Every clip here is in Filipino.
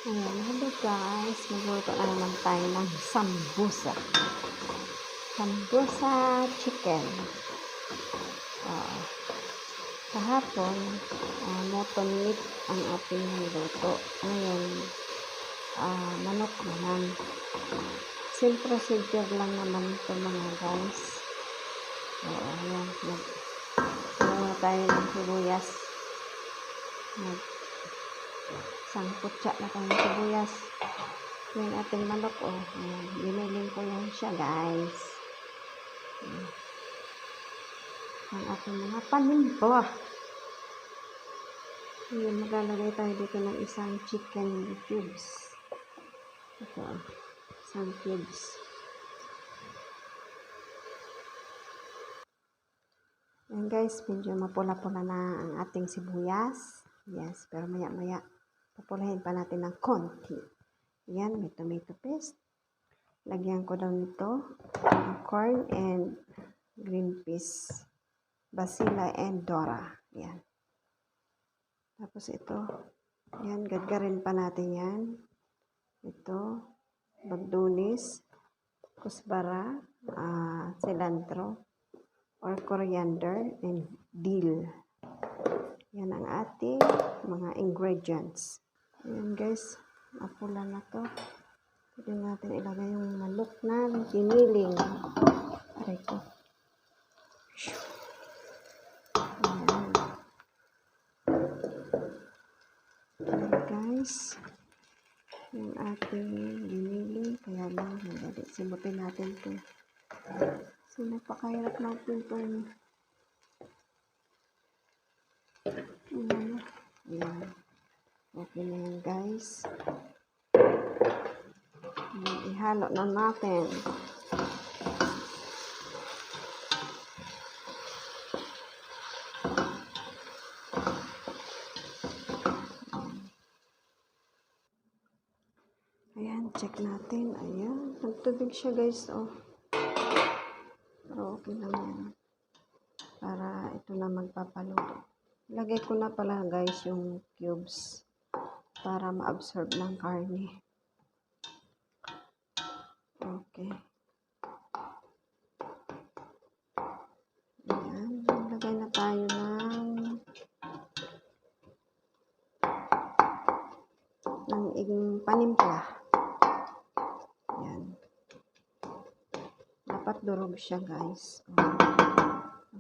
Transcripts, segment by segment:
Ayan, hello guys. Magluto na naman tayo ng sambusa. Sambusa chicken. Uh, Kahapon, mutton meat ang ating niluto. Ngayon, manok naman. Same procedure lang naman ito mga guys. Ayan. Nagluto tayo ng sibuyas. Sangkutsa na tayo ng sibuyas. Yung ating manok, biniling ko yan siya guys. Ang ating mga panimpla. Ngayon, maglalagay tayo dito ng isang chicken cubes. Ito, isang cubes. Ayan guys, medyo mapula-pula na ang ating sibuyas. Yes, pero maya-maya, papulahin pa natin ng konti. Ayan, may tomato paste. Lagyan ko daw nito ng corn and green peas, basila and dora. Ayan. Tapos ito, ayan, gadgarin pa natin yan. Ito, bagdunis, kusbara, cilantro, or coriander, and dill. Yan ang ating mga ingredients. Ayan guys, mapula na to. Pwede natin ilagay yung manok na piniling. Aray ko. Ayan. Ayan guys. Yung ating giniling. Kaya lang, madali. Simutin natin ito. So, napakahirap natin itong ayan. Okay na yan guys. Ihalo na natin. Ayan, check natin. Ayan, nagtubig siya guys. Pero okay lang yan. Para ito na magpapaluto. Lagay ko na pala guys yung cubes para ma-absorb ng karne. Okay. Ayan, lagay na tayo ng panimpla. Ayan. Dapat durog siya guys.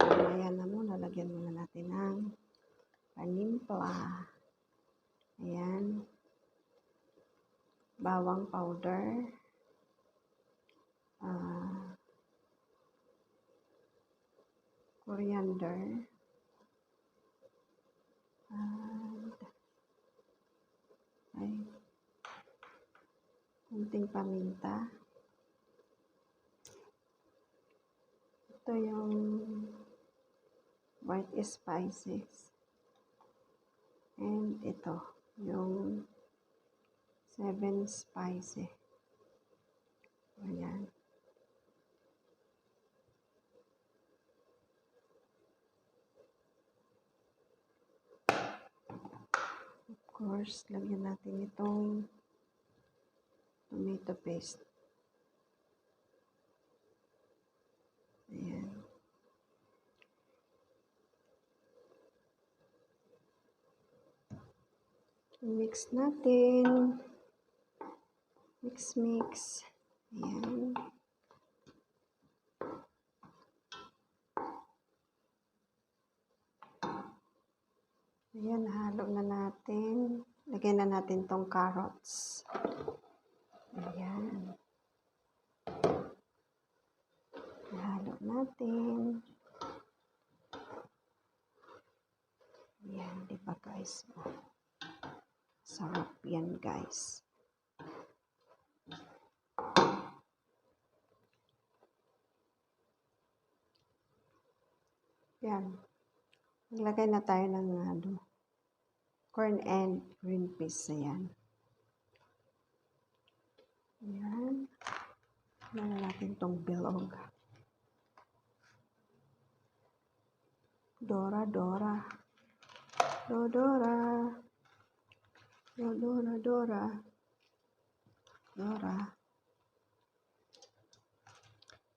Ayan na muna, lagyan muna natin ng panimpla. Ayan. Bawang powder. Coriander. And kunting paminta. Ito yung white spices. And ito, yung 7 spices. Ayan. Of course, lagyan natin itong tomato paste. Ayan. Mix natin. Mix. Ayan. Ayan, halo na natin. Lagyan na natin tong carrots. Ayan. Halo natin. Ayan, diba guys? Sarap yan guys. Yan. Maglagay na tayo ng corn and green peas. Ayan. Ayan. Lagyan natin tong bilog. Dora. Dora. Dora.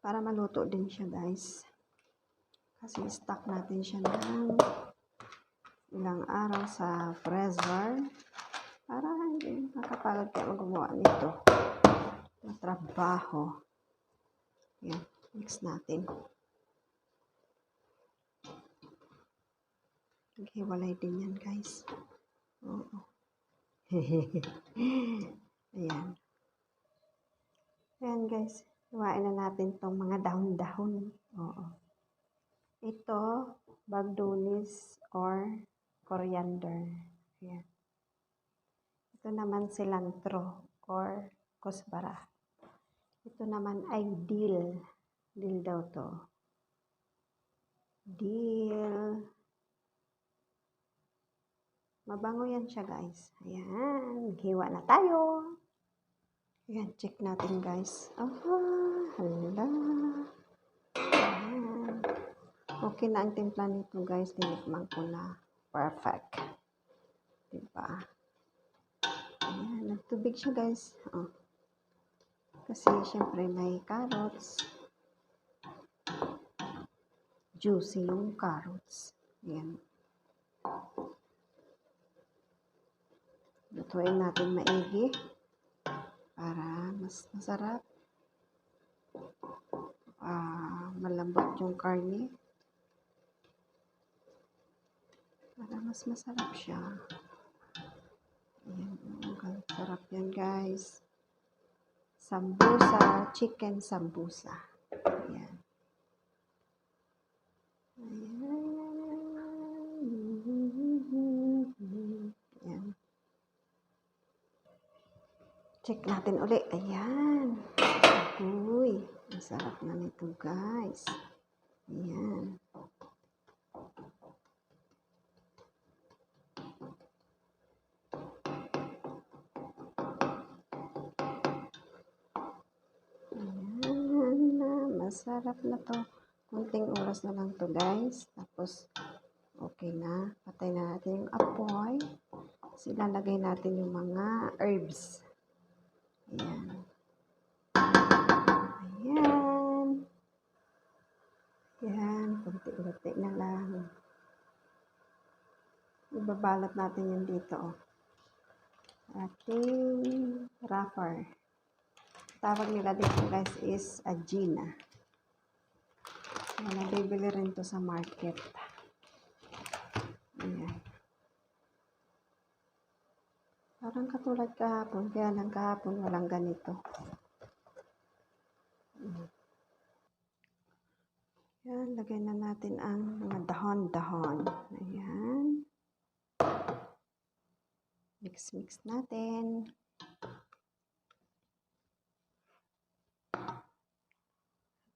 Para maluto din siya, guys. Kasi stock natin siya ng ilang araw sa freezer. Para hindi makapagod kayo gumawa nito. Matrabaho. Yan. Mix natin. Hiwalay din yan, guys. Oo. Ayan. Ayan, guys. Hiwain na natin tong mga dahon-dahon. Oo. Ito, bagdonis or coriander. Ayan. Ito naman cilantro or kusbara. Ito naman ay dill. Dill daw to. Dill. Mabango yan siya, guys. Ayan. Maghiwa na tayo. Ayan. Check natin, guys. Hala. Ayan. Okay na ang timpla nito, guys. Tinikman ko na. Perfect. Diba? Ayan. Nagtubig siya, guys. Oh. Kasi, syempre, may carrots. Juicy yung carrots. Ayan. Lutuin natin maigi para mas masarap. Malambot yung karne. Para mas masarap siya. Ayan. Sarap yan, guys. Sambusa. Chicken sambusa. Ayan. Ayan. Check natin uli. Ayan. Uy. Ang sarap na nito, guys. Ayan. Ayan na. Masarap na to. Kunting oras na lang to, guys. Tapos, okay na. Patay na natin yung apoy. Tapos, ilalagay natin yung mga herbs. Ayan. Ayan. Ayan. Kunti-kunti na lang. Ibabalot natin yung dito, oh. Ating wrapper. Tawag nila dito, guys, is agina. Nabibili rin to sa market. Ayan. Parang katulad kahapon, kaya lang kahapon walang ganito. Ayan, lagay na natin ang mga dahon-dahon. Ayan. Mix-mix natin.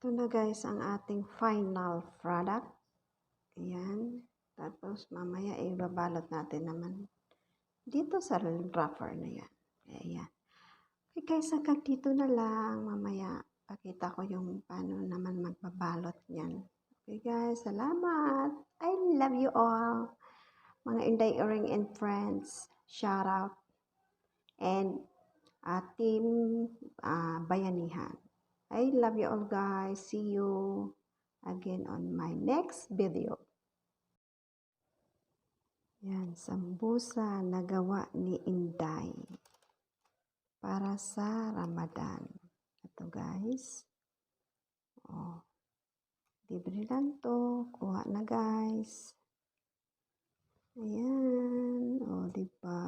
Ito na, guys, ang ating final product. Ayan. Tapos, mamaya ibabalot natin naman dito sa wrapper na yan. Ayan. Okay, guys, hanggang dito na lang. Mamaya, pakita ko yung paano naman magbabalot yan. Okay, guys, salamat. I love you all. Mga Inday Ring and friends, shout out. And team Bayanihan. I love you all, guys. See you again on my next video. Yan, sambusa na gawa ni Inday para sa Ramadan. Ito, guys. Oh, libre lang to. Kuha na, guys. Ayan. Oh, diba?